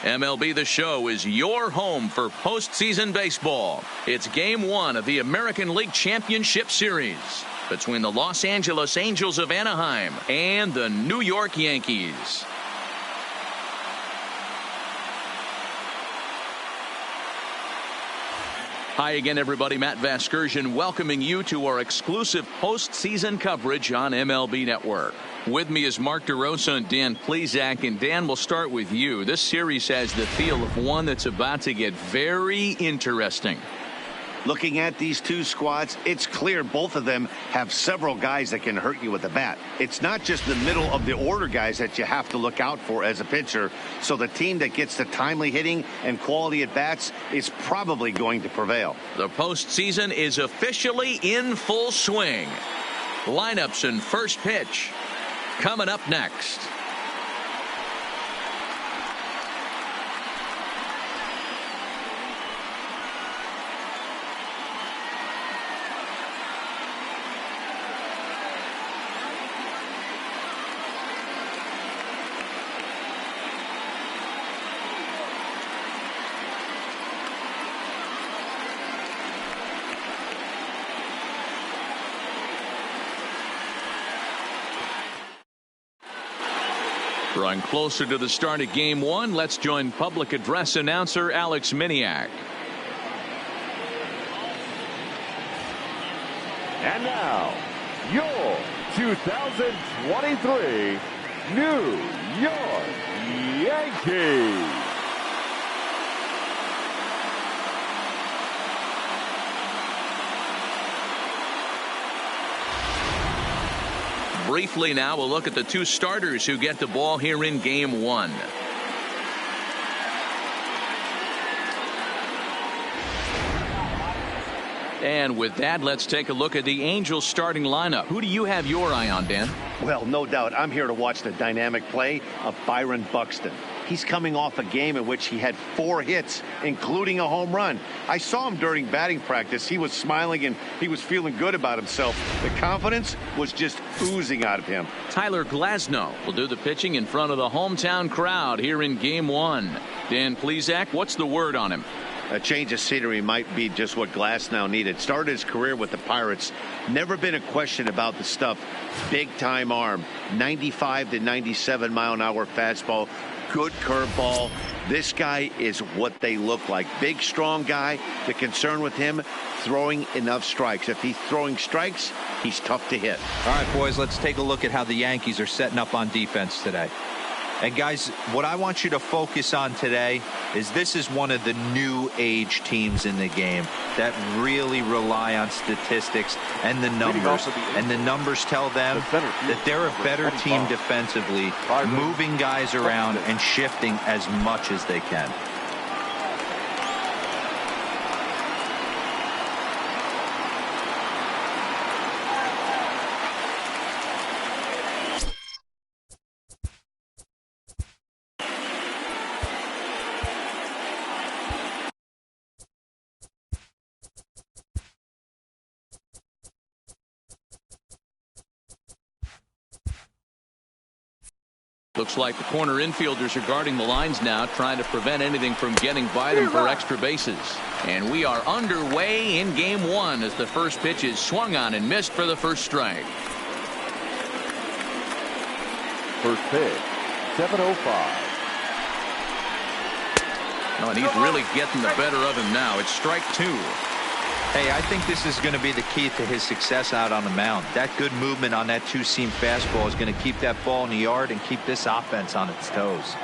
MLB The Show is your home for postseason baseball. It's Game 1 of the American League Championship Series between the Los Angeles Angels of Anaheim and the New York Yankees. Hi again, everybody. Matt Vasgersian welcoming you to our exclusive postseason coverage on MLB Network. With me is Mark DeRosa and Dan Plesac. And Dan, we'll start with you. This series has the feel of one that's about to get very interesting. Looking at these two squads, it's clear both of them have several guys that can hurt you with the bat. It's not just the middle of the order guys that you have to look out for as a pitcher. So the team that gets the timely hitting and quality at bats is probably going to prevail. The postseason is officially in full swing. Lineups and first pitch coming up next. Drawing closer to the start of Game 1, let's join public address announcer Alex Miniak. And now, your 2023 New York Yankees. Briefly now, we'll look at the two starters who get the ball here in Game 1. And with that, let's take a look at the Angels starting lineup. Who do you have your eye on, Dan? Well, no doubt. I'm here to watch the dynamic play of Byron Buxton. He's coming off a game in which he had 4 hits, including a home run. I saw him during batting practice. He was smiling and he was feeling good about himself. The confidence was just oozing out of him. Tyler Glasnow will do the pitching in front of the hometown crowd here in Game 1. Dan Plesac, what's the word on him? A change of scenery might be just what Glasnow needed. Started his career with the Pirates. Never been a question about the stuff. Big time arm. 95 to 97 mile an hour fastball. Good curveball. This guy is what they look like. Big, strong guy. The concern with him, throwing enough strikes. If he's throwing strikes, he's tough to hit. All right, boys, let's take a look at how the Yankees are setting up on defense today. And guys, what I want you to focus on today is this is one of the new age teams in the game that really rely on statistics and the numbers. And the numbers tell them that they're a better team defensively, moving guys around and shifting as much as they can. Looks like the corner infielders are guarding the lines now, trying to prevent anything from getting by them for extra bases. And we are underway in Game 1 as the first pitch is swung on and missed for the first strike. First pitch, 7:05. Oh, and he's really getting the better of him now. It's strike 2. Hey, I think this is going to be the key to his success out on the mound. That good movement on that two-seam fastball is going to keep that ball in the yard and keep this offense on its toes.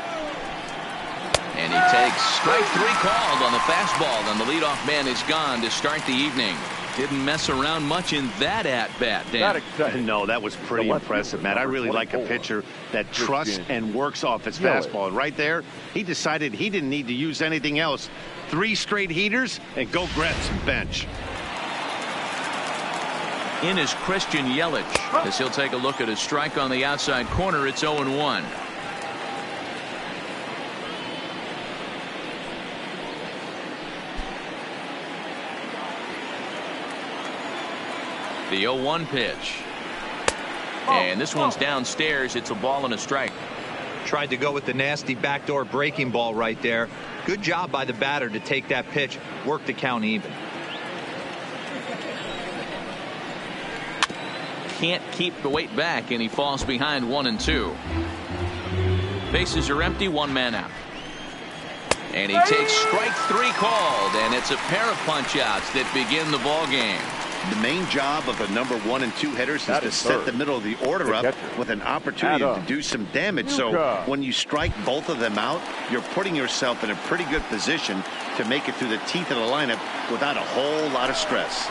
And he takes strike 3 called on the fastball, and the leadoff man is gone to start the evening. Didn't mess around much in that at-bat, Dan. No, that was pretty impressive, Matt. I really like a pitcher that trusts and works off his fastball. And right there, he decided he didn't need to use anything else. 3 straight heaters and go grab some bench. In is Christian Yelich as he'll take a look at a strike on the outside corner. It's 0-1. The 0-1 pitch. And this one's downstairs. It's a ball and a strike. Tried to go with the nasty backdoor breaking ball right there. Good job by the batter to take that pitch, work the count even. Can't keep the weight back, and he falls behind 1-2. Bases are empty, one man out. And he takes strike three called, and it's a pair of punch-outs that begin the ball game. The main job of a number 1 and 2 hitters is to set the middle of the order up with an opportunity to do some damage. So when you strike both of them out, you're putting yourself in a pretty good position to make it through the teeth of the lineup without a whole lot of stress.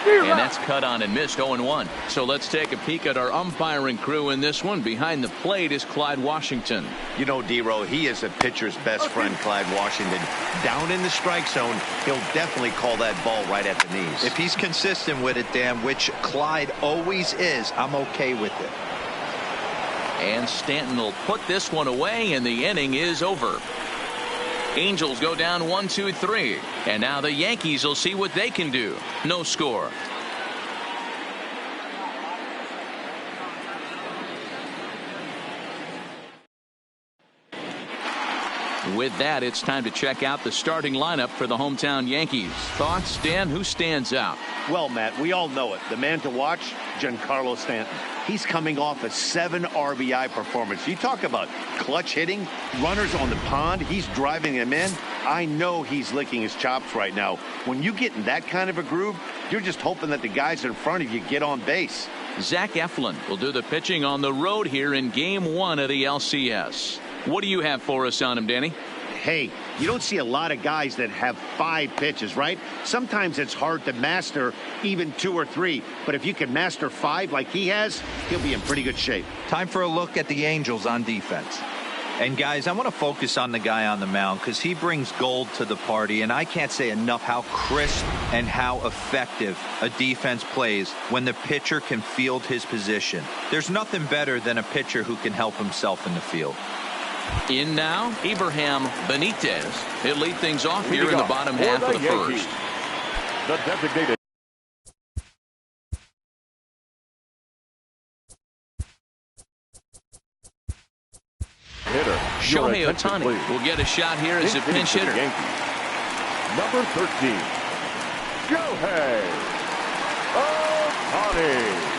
And that's cut on and missed, 0-1. So let's take a peek at our umpiring crew in this one. Behind the plate is Clyde Washington. You know, D-Row, he is a pitcher's best friend, Clyde Washington. Down in the strike zone, he'll definitely call that ball right at the knees. If he's consistent with it, Dan, which Clyde always is, I'm okay with it. And Stanton will put this one away, and the inning is over. Angels go down 1-2-3, and now the Yankees will see what they can do. No score. With that, it's time to check out the starting lineup for the hometown Yankees. Thoughts, Dan? Who stands out? Well, Matt, we all know it. The man to watch, Giancarlo Stanton. He's coming off a 7 RBI performance. You talk about clutch hitting, runners on the pond. He's driving them in. I know he's licking his chops right now. When you get in that kind of a groove, you're just hoping that the guys in front of you get on base. Zach Eflin will do the pitching on the road here in Game 1 of the LCS. What do you have for us on him, Danny? Hey, you don't see a lot of guys that have 5 pitches, right? Sometimes it's hard to master even 2 or 3. But if you can master 5 like he has, he'll be in pretty good shape. Time for a look at the Angels on defense. And guys, I want to focus on the guy on the mound because he brings gold to the party, and I can't say enough how crisp and how effective a defense plays when the pitcher can field his position. There's nothing better than a pitcher who can help himself in the field. In now, Abraham Benitez. He'll lead things off here in the bottom half of the first. The designated hitter. Shohei Ohtani will get a shot here as a pinch hitter. Number 13, Shohei Ohtani.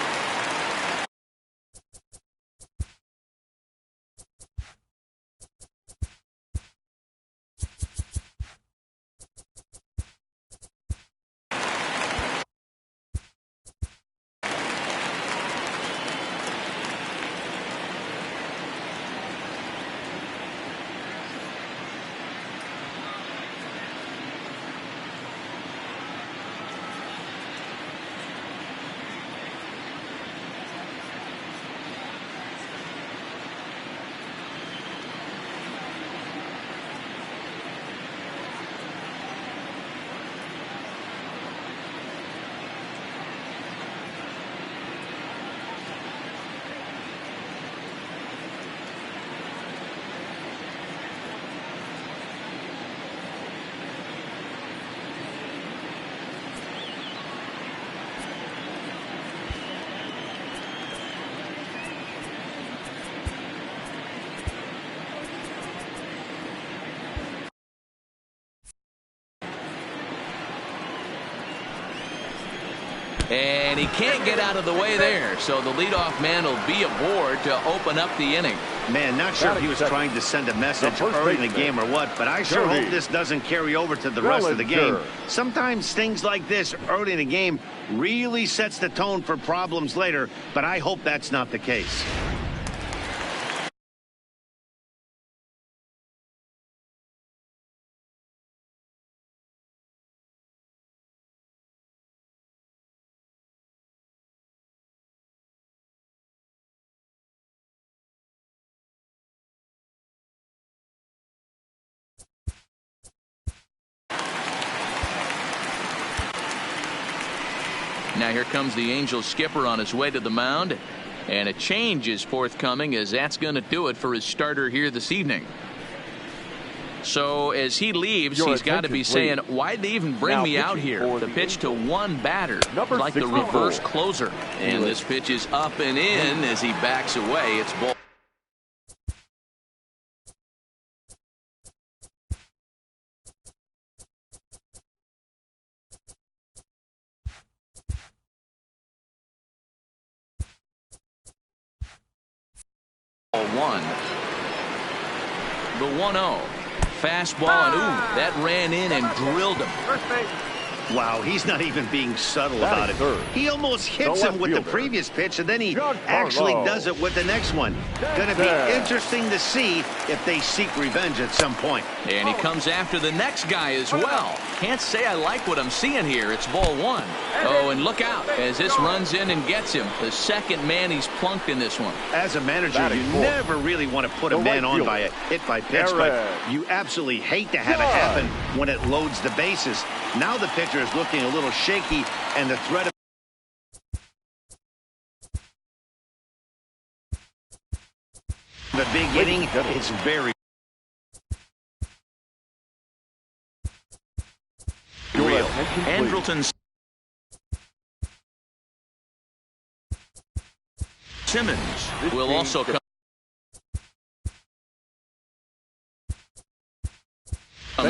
And he can't get out of the way there, so the leadoff man will be aboard to open up the inning. Man, not sure if he was trying to send a message early in the game or what, but I sure hope this doesn't carry over to the rest of the game. Sometimes things like this early in the game really sets the tone for problems later, but I hope that's not the case. Now here comes the Angels skipper on his way to the mound, and a change is forthcoming, as that's going to do it for his starter here this evening. So as he leaves, he's got to be saying, why'd they even bring me out here? The pitch to one batter, like the reverse closer. And this pitch is up and in as he backs away. It's ball. The 1-0. Fastball, and ooh, that ran in and drilled him. Wow, he's not even being subtle about it. He almost hits him with the previous pitch, and then he actually does it with the next one. Going to be interesting to see if they seek revenge at some point. And he comes after the next guy as well. Can't say I like what I'm seeing here. It's ball one. Oh, and look out as this runs in and gets him. The second man he's plunked in this one. As a manager, you never really want to put a man on by a hit-by-pitch, but you absolutely hate to have it happen when it loads the bases. Now the pitcher is looking a little shaky, and the threat of the big inning is very real. Andrelton Simmons will also come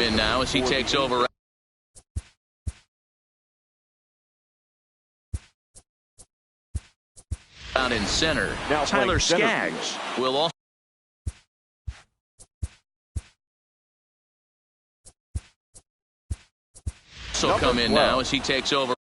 in now as he takes over. Out in center, Tyler Skaggs will also come in now as he takes over.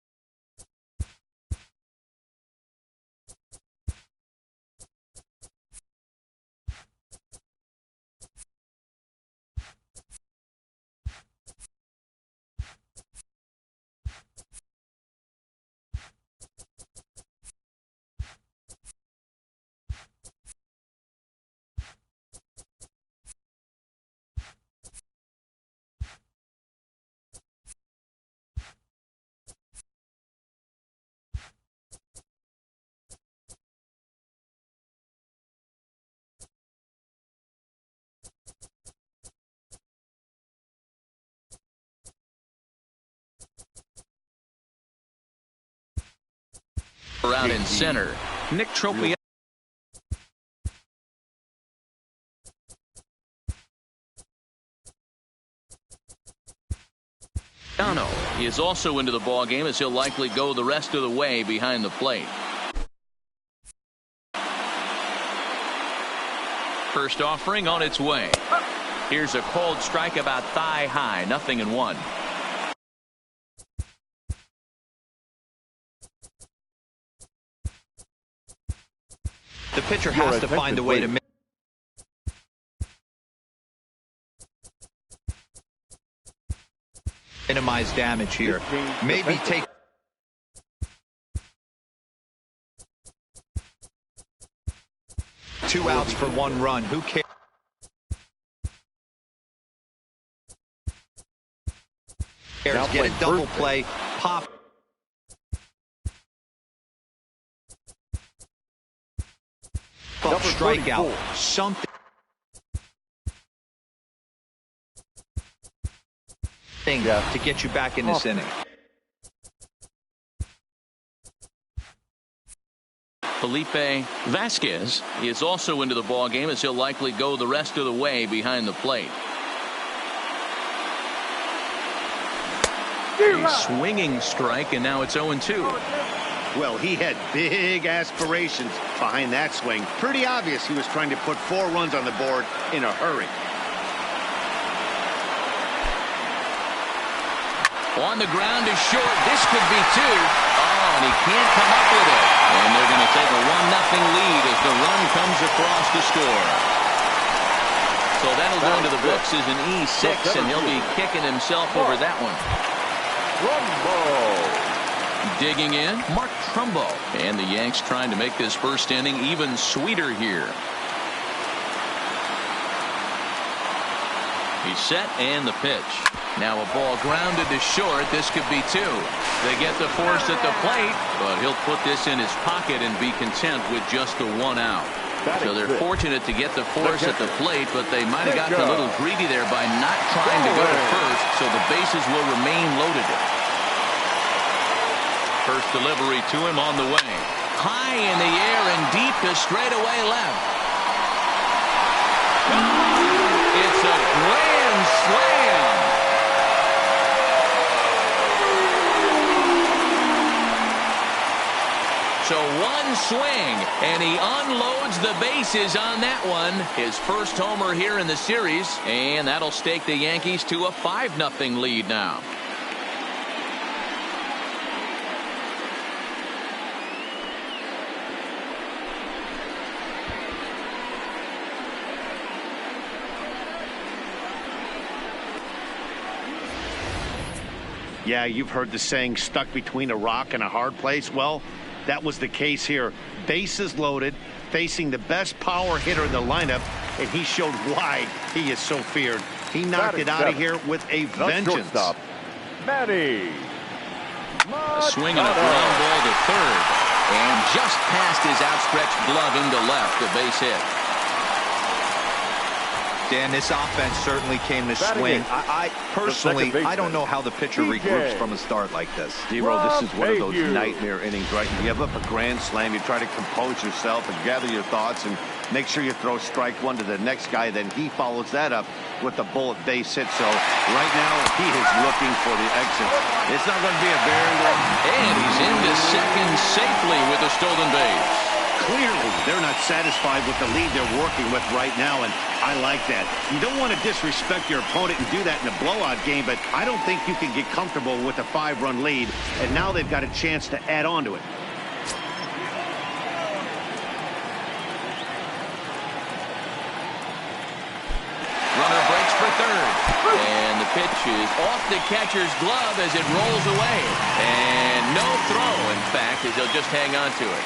Out in center, Nick Tropiano. He is also into the ball game as he'll likely go the rest of the way behind the plate. First offering on its way. Here's a cold strike about thigh high, 0-1. The pitcher has to find a way to minimize damage here. Maybe take two outs for one run. Who cares? Get a double play. Pop. Strikeout. Something to get you back in this inning. Felipe Vasquez is also into the ball game as he'll likely go the rest of the way behind the plate. A swinging strike, and now it's 0-2. Well, he had big aspirations behind that swing. Pretty obvious he was trying to put 4 runs on the board in a hurry. On the ground is short. This could be 2. Oh, and he can't come up with it. And they're going to take a 1-0 lead as the run comes across to score. So that'll go into the books as an E6, and he'll be kicking himself over that one. Digging in, Mark Trumbo. And the Yanks trying to make this first inning even sweeter here. He's set, and the pitch. Now a ball grounded to short. This could be 2. They get the force at the plate, but he'll put this in his pocket and be content with just the 1 out. So they're fortunate to get the force at the plate, but they might have gotten a little greedy there by not trying to go to first, so the bases will remain loaded. First delivery to him on the way. High in the air and deep to straightaway left. It's a grand slam. So one swing, and he unloads the bases on that one. His first homer here in the series, and that'll stake the Yankees to a 5-0 lead now. Yeah, you've heard the saying, stuck between a rock and a hard place. Well, that was the case here. Bases loaded, facing the best power hitter in the lineup, and he showed why he is so feared. He knocked it out of here with a vengeance. Manny. A swing and a ground ball to third, and just past his outstretched glove into left, a base hit. Dan, this offense certainly came to swing. I personally, I don't know how the pitcher regroups from a start like this. Zero, this is one of those nightmare innings, right? You give up a grand slam, you try to compose yourself and gather your thoughts and make sure you throw strike one to the next guy. Then he follows that up with the bullet base hit. So right now, he is looking for the exit. It's not going to be a very long. And he's into second safely with a stolen base. Clearly, they're not satisfied with the lead they're working with right now, and I like that. You don't want to disrespect your opponent and do that in a blowout game, but I don't think you can get comfortable with a 5-run lead, and now they've got a chance to add on to it. Runner breaks for third, and the pitch is off the catcher's glove as it rolls away. And no throw, in fact, as he'll just hang on to it.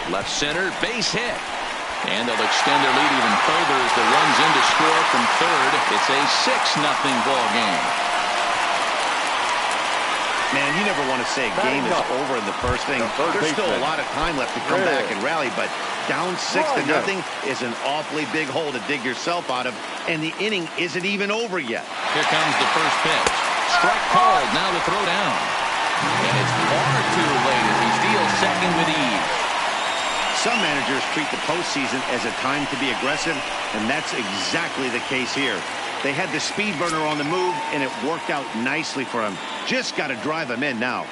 Left center, base hit. And they'll extend their lead even further as the run's in to score from third. It's a 6-0 ball game. Man, you never want to say a game is over in the first thing. There's still a lot of time left to come back and rally, but down 6-0 is an awfully big hole to dig yourself out of, and the inning isn't even over yet. Here comes the first pitch. Strike called, now the throw down. And it's far too late as he steals second with ease. Some managers treat the postseason as a time to be aggressive, and that's exactly the case here. They had the speed burner on the move, and it worked out nicely for him. Just got to drive him in now.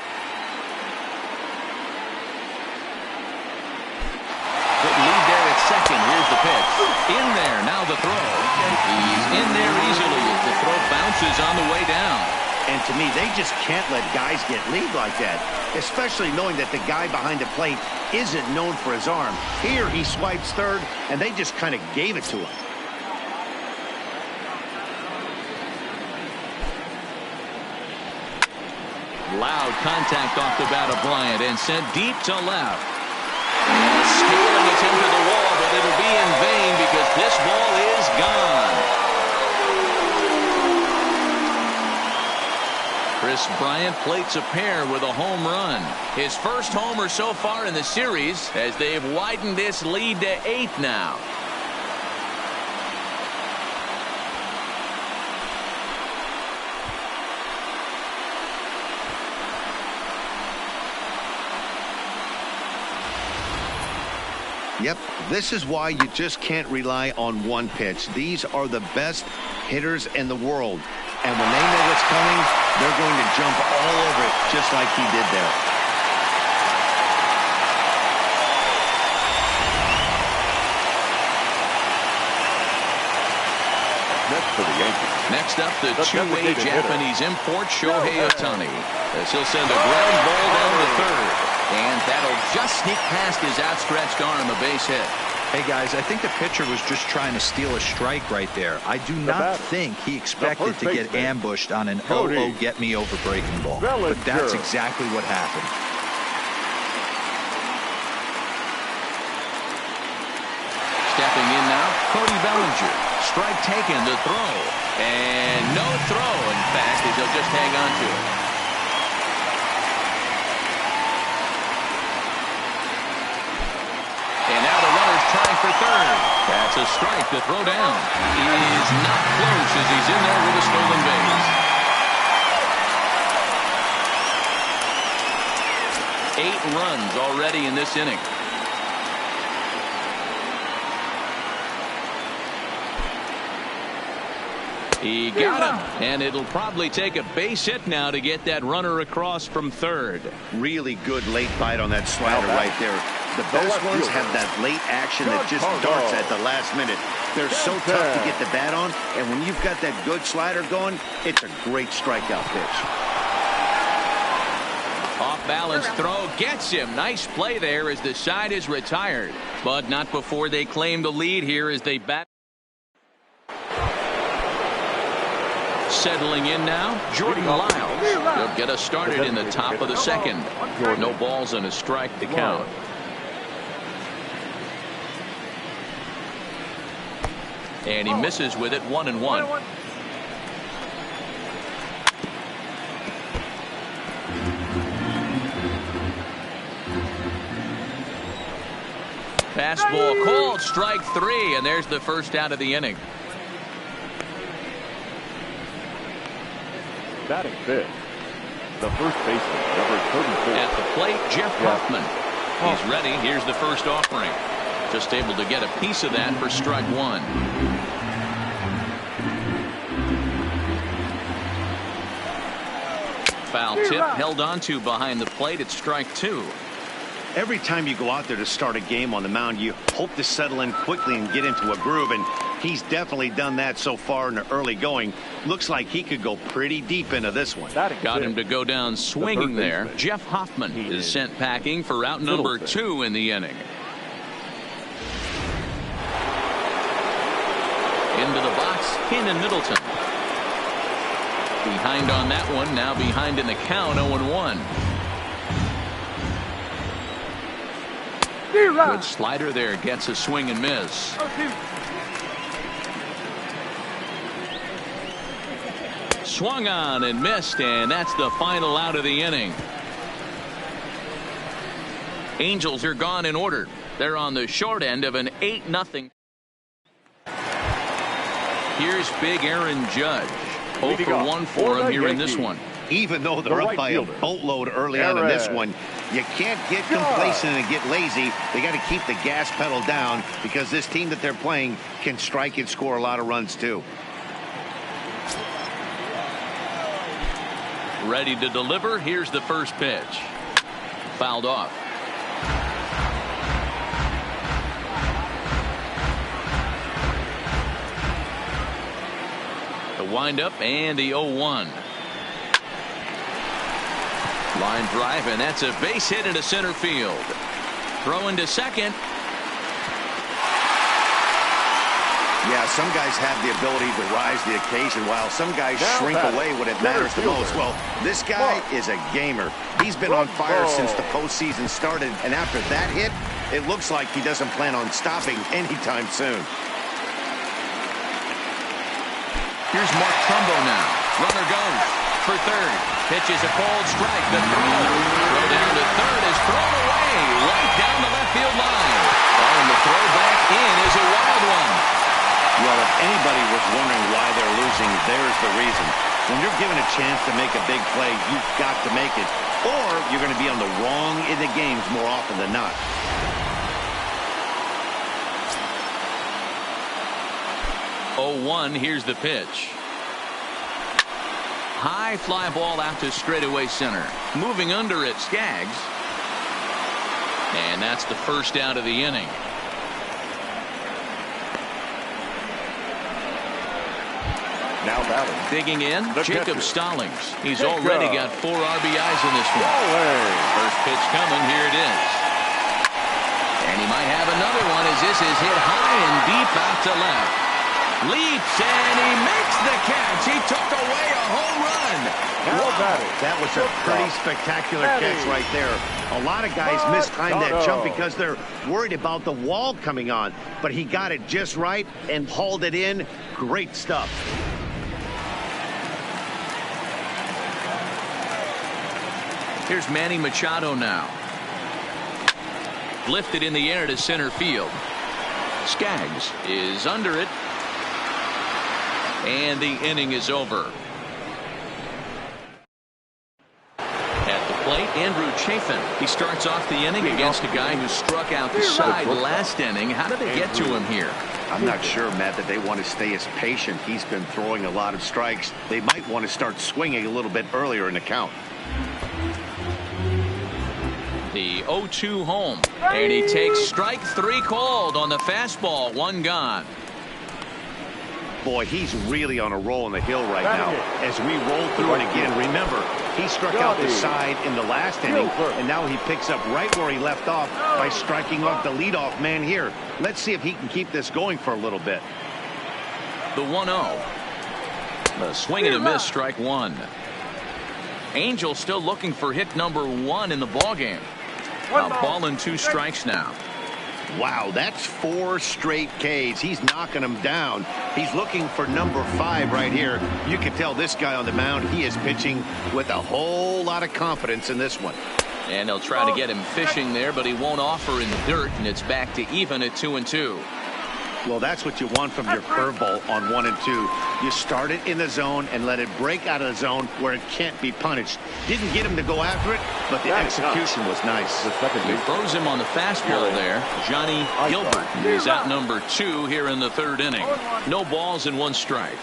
Good lead there at second. Here's the pitch. In there, now the throw. He's in there easily as the throw bounces on the way down. And to me, they just can't let guys get lead like that, especially knowing that the guy behind the plate isn't known for his arm. Here, he swipes third, and they just kind of gave it to him. Loud contact off the bat of Bryant and sent deep to left. Scaling attempt to the wall, but it'll be in vain because this ball is gone. Kris Bryant plates a pair with a home run. His first homer so far in the series as they've widened this lead to 8 now. Yep, this is why you just can't rely on one pitch. These are the best hitters in the world. And when they know what's coming, they're going to jump all over it just like he did there. Next for the Yankees. Next up, the two-way Japanese import, Shohei Ohtani. As he'll send a ground ball down to third. And that'll just sneak past his outstretched arm, a base hit. Hey, guys, I think the pitcher was just trying to steal a strike right there. I do not think he expected to get ambushed on an oh-oh get-me-over breaking ball. But that's exactly what happened. Stepping in now, Cody Bellinger. Strike taken, the throw. And no throw, in fact, as he'll just hang on to it. Trying for third. That's a strike to throw down. He is not close as he's in there with a stolen base. 8 runs already in this inning. He got him, and it'll probably take a base hit now to get that runner across from third. Really good late bite on that slider right there. The best ones have that late action that just darts at the last minute. They're so tough to get the bat on, and when you've got that good slider going, it's a great strikeout pitch. Off balance throw gets him. Nice play there as the side is retired, but not before they claim the lead here as they bat. Settling in now, Jordan Lyles. He'll get us started in the top of the second. No balls and a strike to count. And he misses with it, 1-1. Fastball called, strike 3, and there's the first out of the inning. Batting fifth, the first baseman, number 34. At the plate, Jeff Hoffman. He's ready. Here's the first offering. Just able to get a piece of that for strike 1. Foul tip held onto behind the plate at strike 2. Every time you go out there to start a game on the mound, you hope to settle in quickly and get into a groove, and he's definitely done that so far in the early going. Looks like he could go pretty deep into this one. Got him to go down swinging there. Jeff Hoffman is sent packing for out number 2 in the inning. Into the box, Kenan Middleton. Behind on that one, now behind in the count, 0-1. Good slider there, gets a swing and miss. Swung on and missed, and that's the final out of the inning. Angels are gone in order. They're on the short end of an 8-0. Here's big Aaron Judge. 0 for 1 for him here in this one. Even though they're up by a boatload early on in this one, you can't get complacent and get lazy. They got to keep the gas pedal down because this team that they're playing can strike and score a lot of runs too. Ready to deliver. Here's the first pitch. Fouled off. The windup and the 0-1. Line drive, and that's a base hit into center field. Throw into second. Yeah, some guys have the ability to rise to the occasion while some guys shrink away when it matters the most. Well, this guy is a gamer. He's been on fire since the postseason started, and after that hit, it looks like he doesn't plan on stopping anytime soon. Here's Mark Trumbo now. Runner goes for third. Pitches a cold strike. The throw down to third is thrown away right down the left field line. Oh, and the throw back in is a wild one. Well, if anybody was wondering why they're losing, there's the reason. When you're given a chance to make a big play, you've got to make it, or you're going to be on the wrong end of games more often than not. Here's the pitch. High fly ball out to straightaway center. Moving under it, Skaggs. And that's the first out of the inning. Now batting. Digging in, Jacob Stallings. He's Jacob. already got 4 RBIs in this one. First pitch coming, here it is. And he might have another one as this is hit high and deep out to left. Leaps and he makes the catch. He took away a home run. That was a pretty spectacular catch right there. A lot of guys mistime that jump because they're worried about the wall coming on, but he got it just right and hauled it in. Great stuff. Here's Manny Machado now. Lifted in the air to center field. Skaggs is under it. And the inning is over. At the plate, Andrew Chafin. He starts off the inning against a guy who struck out the side last inning. How did they get to him here? I'm not sure, Matt, that they want to stay as patient. He's been throwing a lot of strikes. They might want to start swinging a little bit earlier in the count. The 0-2 home, and he takes strike 3 called on the fastball. 1 gone. Boy, he's really on a roll in the hill right now. As we roll through it again, remember, he struck out the side in the last inning, and now he picks up right where he left off by striking off the leadoff man here. Let's see if he can keep this going for a little bit. The 1-0. The swing and a miss, strike 1. Angels still looking for hit number 1 in the ballgame. A ball and 2 strikes now. Wow, that's 4 straight Ks. He's knocking them down. He's looking for number 5 right here. You can tell this guy on the mound, he is pitching with a whole lot of confidence in this one. And they'll try to get him fishing there, but he won't offer in the dirt, and it's back to even at 2-2. Well, that's what you want from your curveball on 1 and 2. You start it in the zone and let it break out of the zone where it can't be punished. Didn't get him to go after it, but the execution was nice. He throws him on the fastball there. Johnny Gilbert is out number 2 here in the 3rd inning. No balls and 1 strike.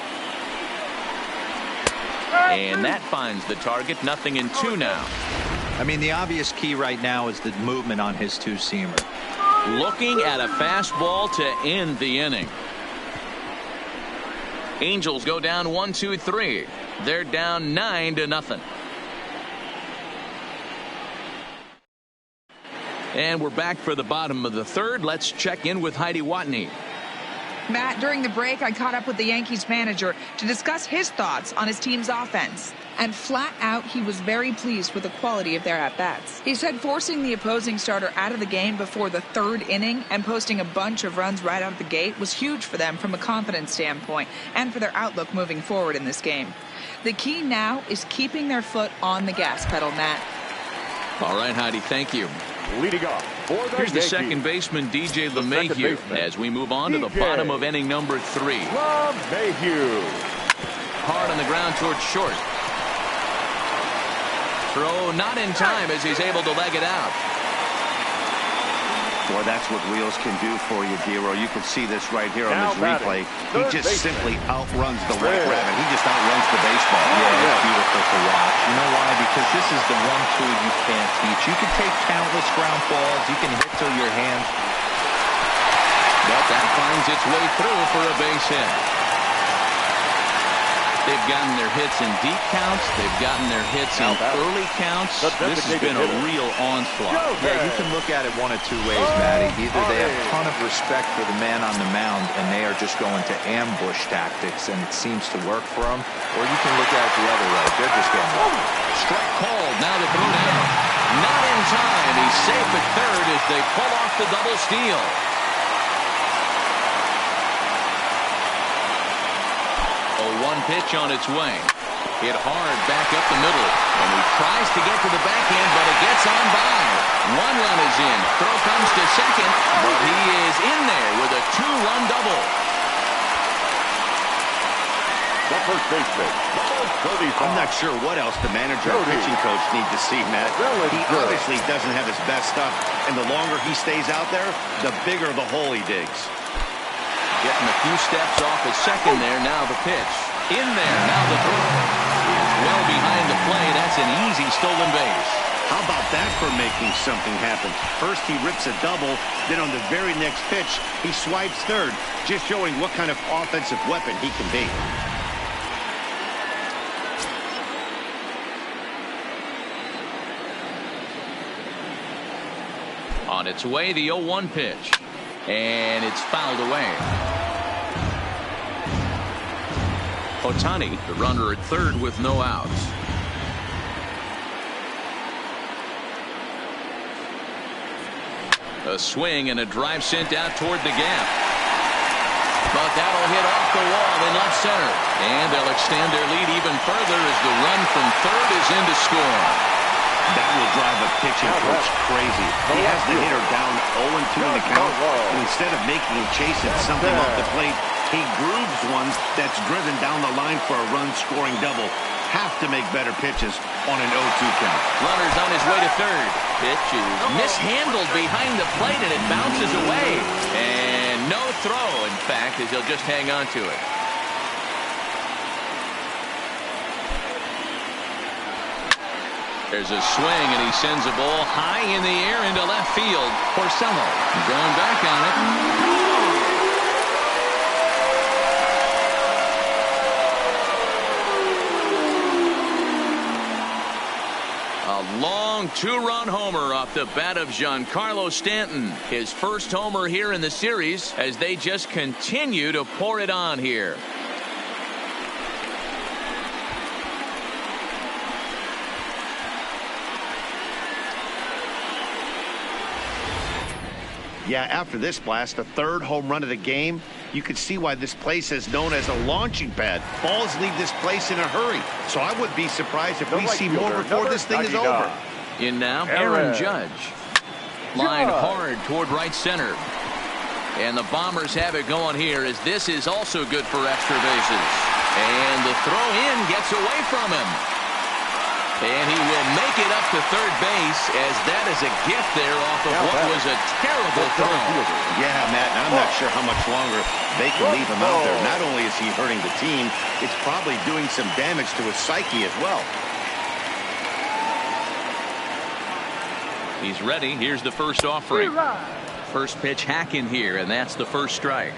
And that finds the target. 0-2 now. I mean, the obvious key right now is the movement on his 2-seamer. Looking at a fastball to end the inning. Angels go down 1-2-3. They're down 9-0. And we're back for the bottom of the 3rd. Let's check in with Heidi Watney. Matt, during the break, I caught up with the Yankees manager to discuss his thoughts on his team's offense. And flat out, he was very pleased with the quality of their at-bats. He said forcing the opposing starter out of the game before the 3rd inning and posting a bunch of runs right out of the gate was huge for them from a confidence standpoint and for their outlook moving forward in this game. The key now is keeping their foot on the gas pedal, Matt. All right, Heidi, thank you. Leading off for the Here's the Yankees, second baseman, DJ LeMahieu, as we move on to the bottom of inning number 3. LeMahieu. Hard on the ground towards short. Throw not in time as he's able to leg it out. Boy, that's what wheels can do for you, Dero. You can see this right here on this replay. He just simply outruns the white rabbit. He just outruns the baseball. Yeah, it's beautiful to watch. You know why? Because this is the 1-2 you can't teach. You can take countless ground balls. You can hit till your hands. But that finds its way through for a base hit. They've gotten their hits in deep counts. They've gotten their hits in early counts. This has been a real onslaught. Yeah, you can look at it one of 2 ways, Matty. Either they have a ton of respect for the man on the mound and they are just going to ambush tactics and it seems to work for them, or you can look at it the other way. They're just getting strike called. Now the throw down. Not in time. He's safe at 3rd as they pull off the double steal. One pitch on its way. Hit hard back up the middle. And he tries to get to the backhand, but it gets on by. 1 run is in. Throw comes to second, but he is in there with a 2-run double. The first baseman, number 35. I'm not sure what else the manager or pitching coach need to see, Matt. He obviously doesn't have his best stuff, and the longer he stays out there, the bigger the hole he digs. Getting a few steps off his second there. Now the pitch. In there. Now the throw. Well behind the play. That's an easy stolen base. How about that for making something happen? First he rips a double. Then on the very next pitch, he swipes 3rd. Just showing what kind of offensive weapon he can be. On its way, the 0-1 pitch. And it's fouled away. Ohtani, the runner at 3rd with no outs. A swing and a drive sent out toward the gap. But that'll hit off the wall in left center. And they'll extend their lead even further as the run from 3rd is in to score. That will drive a pitching coach crazy. He has the hitter down 0-2 in the count, and instead of making him chase it something off the plate, he grooves one that's driven down the line for a run-scoring double. Have to make better pitches on an 0-2 count. Runner's on his way to 3rd. Pitch is mishandled behind the plate, and it bounces away. And No throw, in fact, as he'll just hang on to it. There's a swing, and he sends a ball high in the air into left field. Porcello going back on it. A long two-run homer off the bat of Giancarlo Stanton. His first homer here in the series as they just continue to pour it on here. Yeah, after this blast, the third home run of the game, you can see why this place is known as a launching pad. Balls leave this place in a hurry. So I would be surprised if we see more before this thing is over. In now, Aaron Judge. Line hard toward right center. And the Bombers have it going here as this is also good for extra bases. And the throw in gets away from him. And he will make it up to third base as that is a gift there off of what was a terrible throw. Yeah, Matt, and I'm not sure how much longer they can leave him out there. Not only is he hurting the team, it's probably doing some damage to his psyche as well. He's ready. Here's the first offering. First pitch hacking here, and that's the first strike.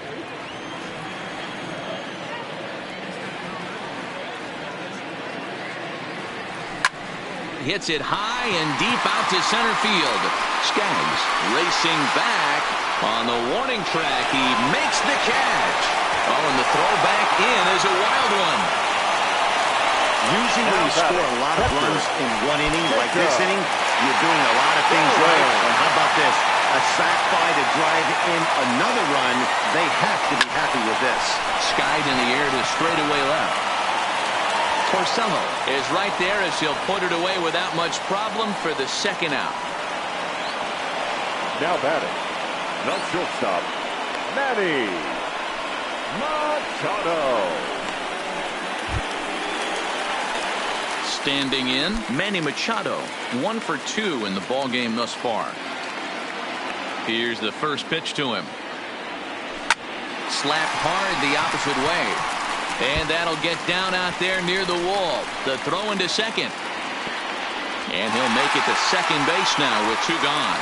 Hits it high and deep out to center field. Skaggs racing back on the warning track. He makes the catch. Oh, and the throw back in is a wild one. Usually when you score a lot of runs in one inning, like this inning, you're doing a lot of things right. And how about this? A sac fly to drive in another run. They have to be happy with this. Skied in the air to straightaway left. Porcello is right there as he'll put it away without much problem for the second out. Now batting, the shortstop, Manny Machado. Standing in, Manny Machado, 1 for 2 in the ball game thus far. Here's the first pitch to him. Slapped hard the opposite way. And that'll get down out there near the wall. The throw into second. And he'll make it to second base now with 2 gone.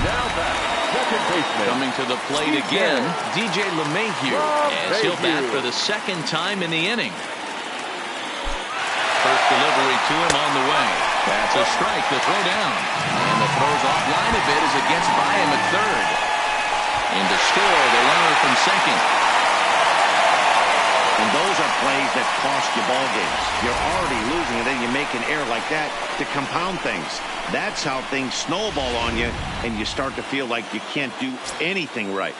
Now back, second baseman. Coming to the plate again, DJ LeMahieu, as he'll bat for the second time in the inning. First delivery to him on the way. That's a strike to throw down. And the throw's offline a bit as it gets by him at third. And to score the runner from second. And those are plays that cost you ball games. You're already losing, and then you make an error like that to compound things. That's how things snowball on you, and you start to feel like you can't do anything right.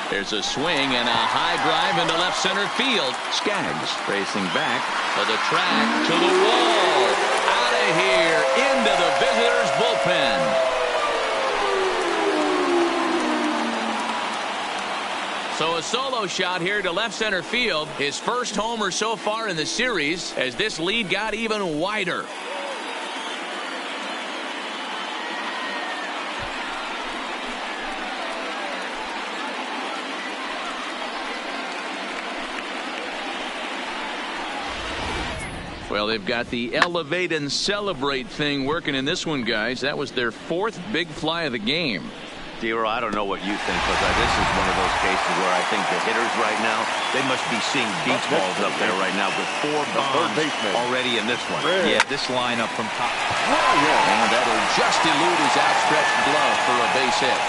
There's a swing and a high drive into left center field. Skaggs racing back to the track, to the wall. Out of here, into the visitors' bullpen. So a solo shot here to left center field. His first homer so far in the series as this lead got even wider. Well, they've got the elevate and celebrate thing working in this one, guys. That was their 4th big fly of the game. Dero, I don't know what you think, but this is one of those cases where I think the hitters right now, they must be seeing beach balls up there right now with 4 bombs already in this one. Yeah, this lineup from top. And that'll just elude his outstretched glove for a base hit.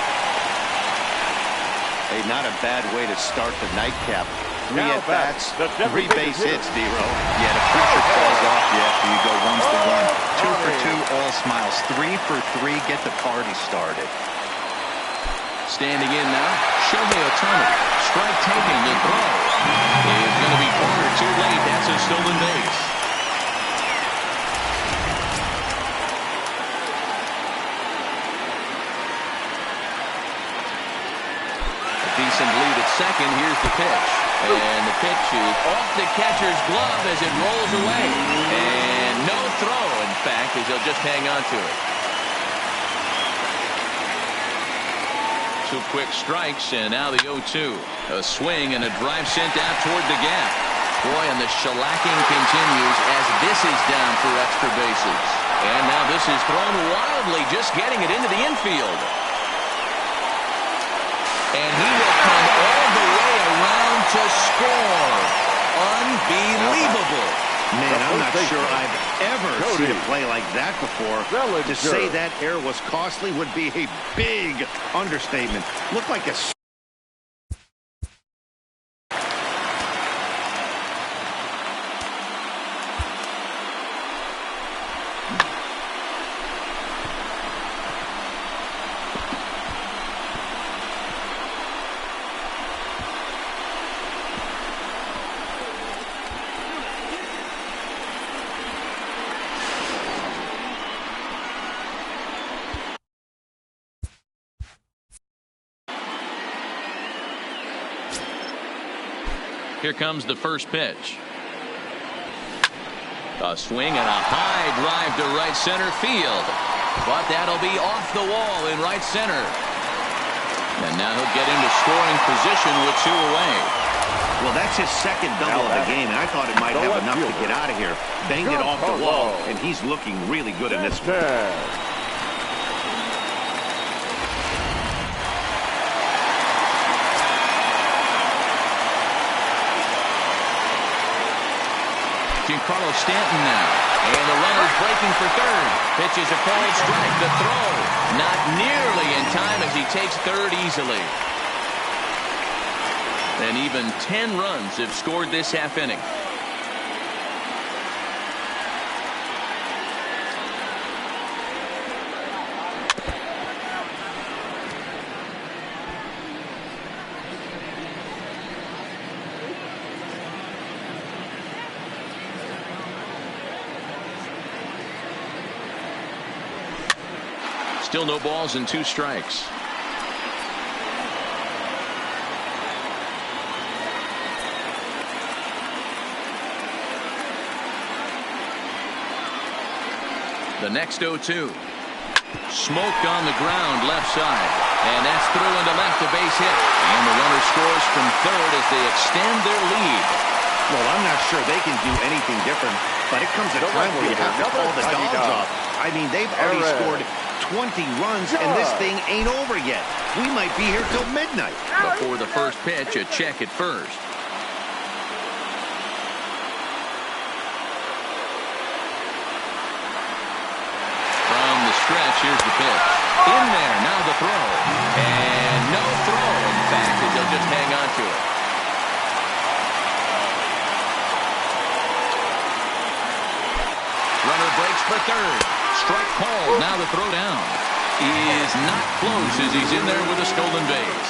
Hey, not a bad way to start the nightcap. 3 at-bats, 3 base hits, Dero. Yeah, the pressure falls off you after you go 1 for 1. 2 for 2, all smiles. 3 for 3, get the party started. Standing in now, Shohei Ohtani. Strike taken, the throw is going to be cornered too late. That's a stolen base. A decent lead at second. Here's the pitch. And the pitch is off the catcher's glove as it rolls away. And no throw, in fact, as he'll just hang on to it. 2 quick strikes, and now the 0-2. A swing and a drive sent out toward the gap. Boy, and the shellacking continues as this is down for extra bases. And now this is thrown wildly, just getting it into the infield. And he will come all the way around to score. Unbelievable. Man, I'm not sure I've ever seen a play like that before. To say that error was costly would be a big understatement. Looked like a... Here comes the first pitch. A swing and a high drive to right center field. But that'll be off the wall in right center. And now he'll get into scoring position with 2 away. Well, that's his second double of the game, and I thought it might have enough to get out of here. Banged it off the wall, and he's looking really good in this one. Giancarlo Stanton now. And the runner's breaking for third. Pitches a called strike. The throw not nearly in time as he takes third easily. And even 10 runs have scored this half inning. Still no balls and 2 strikes. The next 0-2. Smoked on the ground left side. And that's through into left, a base hit. And the runner scores from third as they extend their lead. Well, I'm not sure they can do anything different, but it comes a time where you have to call the dogs off. I mean, they've already scored 20 runs, and this thing ain't over yet. We might be here till midnight. Before the first pitch, a check at first. From the stretch, here's the pitch. In there, now the throw. And no throw, in fact, as they'll just hang on to it. Runner breaks for third. Strike called. Now the throw down is not close as he's in there with a stolen base.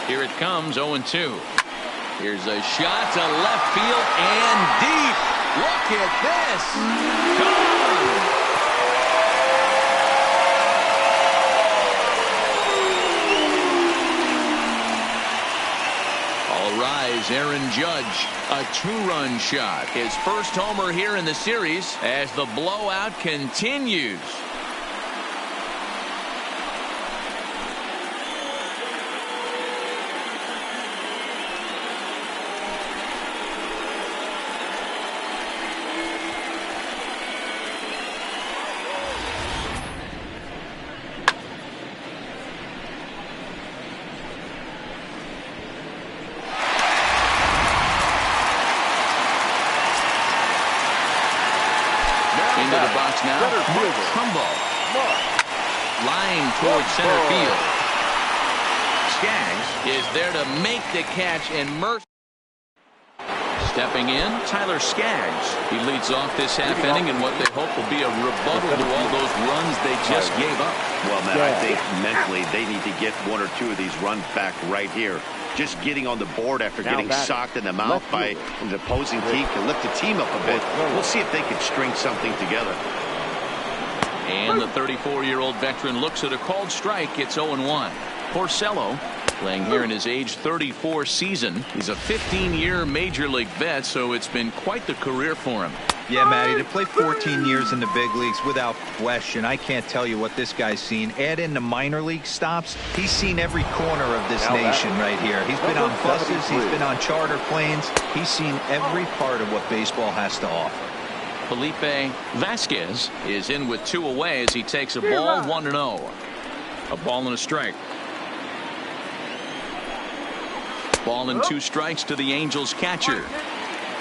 Here it comes, 0-2. Here's a shot to left field and deep. Look at this. Gone. Rise, Aaron Judge, a 2-run shot. His first homer here in the series as the blowout continues. Into the box now. Humble. Lying towards center field. Skaggs is there to make the catch, and Murphy stepping in. Tyler Skaggs. He leads off this half inning in what they hope will be a rebuttal to all those runs they just gave up. Well, Matt, I think mentally they need to get 1 or 2 of these runs back right here. Just getting on the board after getting socked in the mouth by an opposing team can lift the team up a bit. We'll see if they can string something together. And the 34-year-old veteran looks at a called strike. It's 0-1. Porcello playing here in his age 34 season. He's a 15-year major league vet, so it's been quite the career for him. Yeah, Matty, to play 14 years in the big leagues without question, I can't tell you what this guy's seen. Add in the minor league stops, he's seen every corner of this nation right here. He's been on buses, he's been on charter planes, he's seen every part of what baseball has to offer. Felipe Vasquez is in with 2 away as he takes a ball 1-0. A ball and a strike. Ball and 2 strikes to the Angels catcher.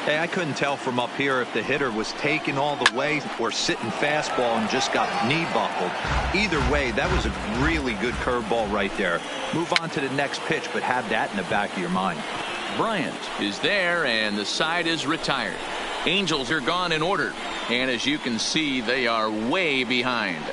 Hey, I couldn't tell from up here if the hitter was taken all the way or sitting fastball and just got knee buckled. Either way, that was a really good curveball right there. Move on to the next pitch, but have that in the back of your mind. Bryant is there, and the side is retired. Angels are gone in order, and as you can see, they are way behind.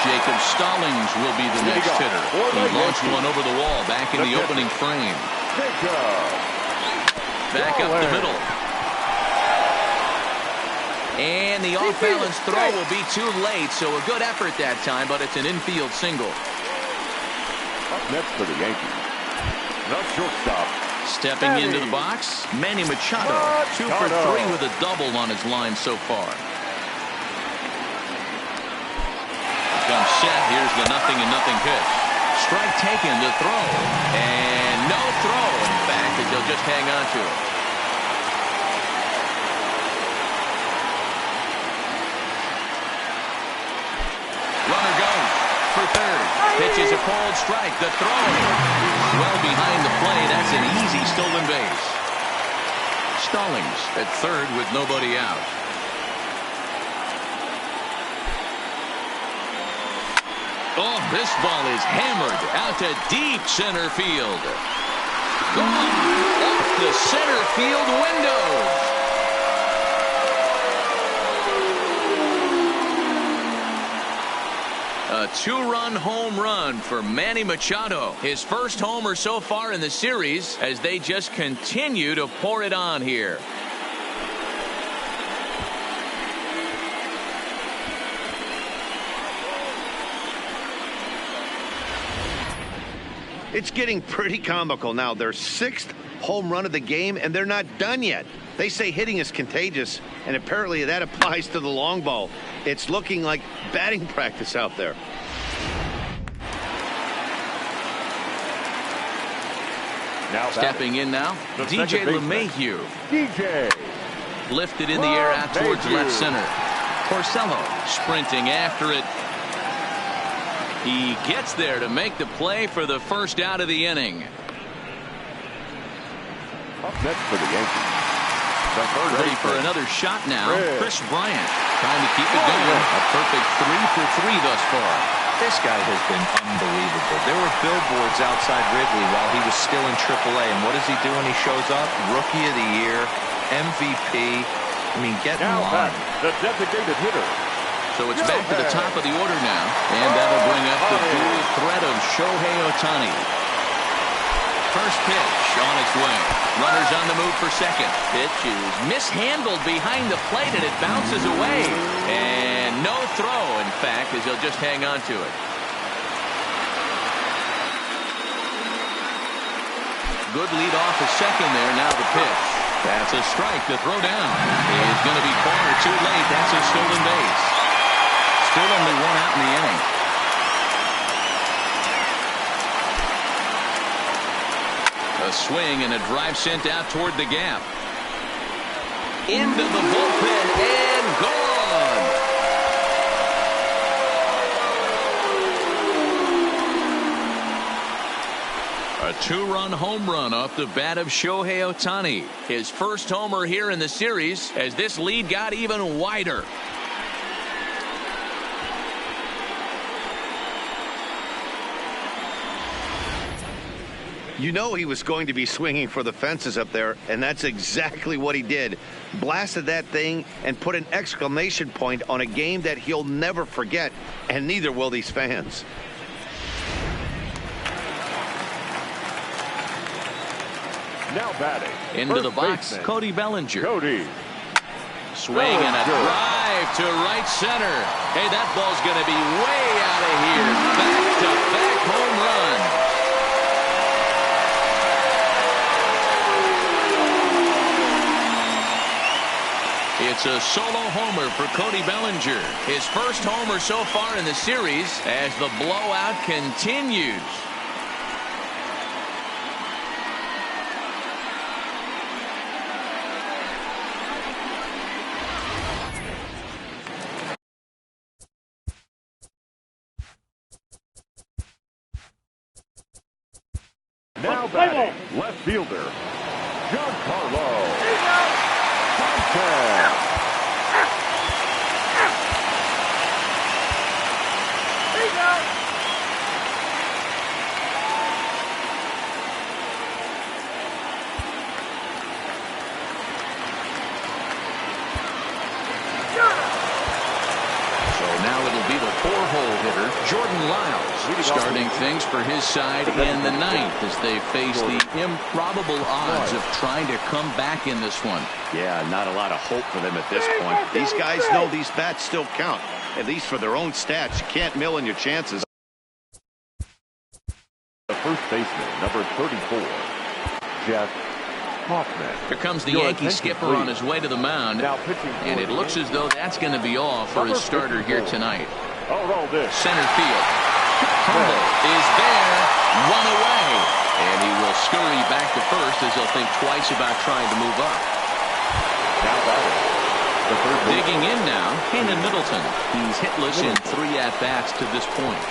Jacob Stallings will be the next hitter. He launched one over the wall back in the opening frame. Back up the middle. And the off-balance throw will be too late, so a good effort that time, but it's an infield single. Up next for the Yankees, the shortstop. Stepping into the box, Manny Machado. 2 for 3 with a double on his line so far. Comes set. Here's the 0-0 pitch. Strike taken, the throw. And no throw. In fact, they'll just hang on to it. Runner goes for third. Pitch is a called strike. The throw. Well behind the plate. That's an easy stolen base. Stallings at third with nobody out. Oh, this ball is hammered out to deep center field. Gone off the center field window. A 2-run home run for Manny Machado. His first homer so far in the series as they just continue to pour it on here. It's getting pretty comical now. Their 6th home run of the game, and they're not done yet. They say hitting is contagious, and apparently that applies to the long ball. It's looking like batting practice out there. Now stepping in now, DJ LeMahieu. DJ. Lifted in the air out towards left center. Porcello sprinting after it. He gets there to make the play for the first out of the inning. Up next for the Yankees. Ready for another shot now. Chris Bryant trying to keep it going. A perfect 3 for 3 thus far. This guy has been unbelievable. There were billboards outside Wrigley while he was still in AAA. And what does he do when he shows up? Rookie of the Year, MVP. I mean, get in line. The designated hitter. So it's back to the top of the order now. And that'll bring up the dual threat of Shohei Ohtani. First pitch on its way. Runners on the move for second. Pitch is mishandled behind the plate and it bounces away. And no throw, in fact, as he'll just hang on to it. Good lead off at second there. Now the pitch. That's a strike. The throw down is going to be far too late. That's a stolen base. Still only 1 out in the inning. A swing and a drive sent out toward the gap. Into the bullpen and gone. A 2-run home run off the bat of Shohei Ohtani. His first homer here in the series as this lead got even wider. You know he was going to be swinging for the fences up there, and that's exactly what he did. Blasted that thing and put an exclamation point on a game that he'll never forget, and neither will these fans. Now batting. Into the first box, baseman, Cody Bellinger. Cody. Swing and a drive to right center. Hey, that ball's going to be way out of here. Back-to-back home run. It's a solo homer for Cody Bellinger. His first homer so far in the series as the blowout continues. Now batting, left fielder, Giancarlo Sanchez. So now it'll be the four-hole hitter, Jordan Lyles, starting things for his side in the ninth as they face the improbable odds of trying to come back in this one. Yeah, not a lot of hope for them at this point. These guys know these bats still count, at least for their own stats. You can't mill in your chances. The first baseman, number 34, Jeff Hoffman. Here comes the Your Yankee attention, skipper on please. his way to the mound, Now pitching for and it the looks as though that's going to be all for his starter here tonight. Oh, roll this. Center field. Humble is there, one away, and he will scurry back to first as he'll think twice about trying to move up. Now batting, the third baseman. Digging in now, Keenan Middleton. He's hitless in 3 at-bats to this point.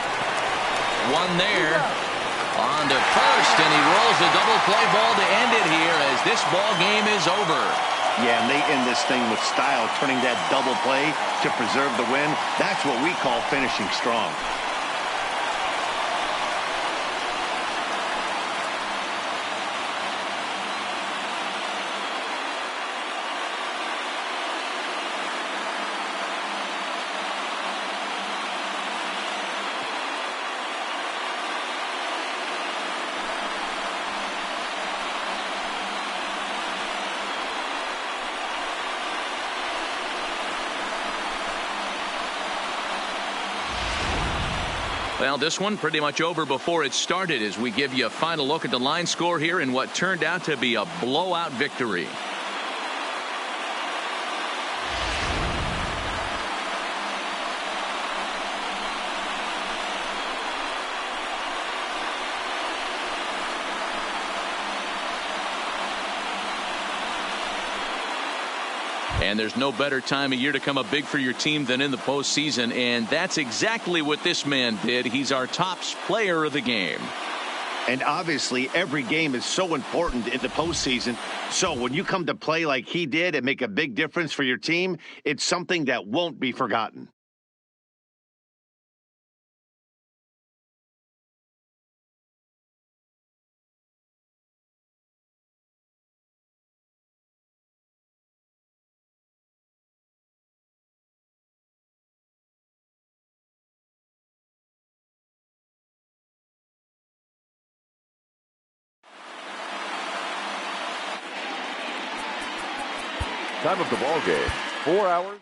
One there. On to first, and he rolls a double play ball to end it here as this ball game is over. Yeah, and they end this thing with style, turning that double play to preserve the win. That's what we call finishing strong. Well, this one pretty much over before it started as we give you a final look at the line score here in what turned out to be a blowout victory. And there's no better time of year to come up big for your team than in the postseason, and that's exactly what this man did. He's our top player of the game. And obviously, every game is so important in the postseason. So when you come to play like he did and make a big difference for your team, it's something that won't be forgotten. Time of the ball game, 4 hours.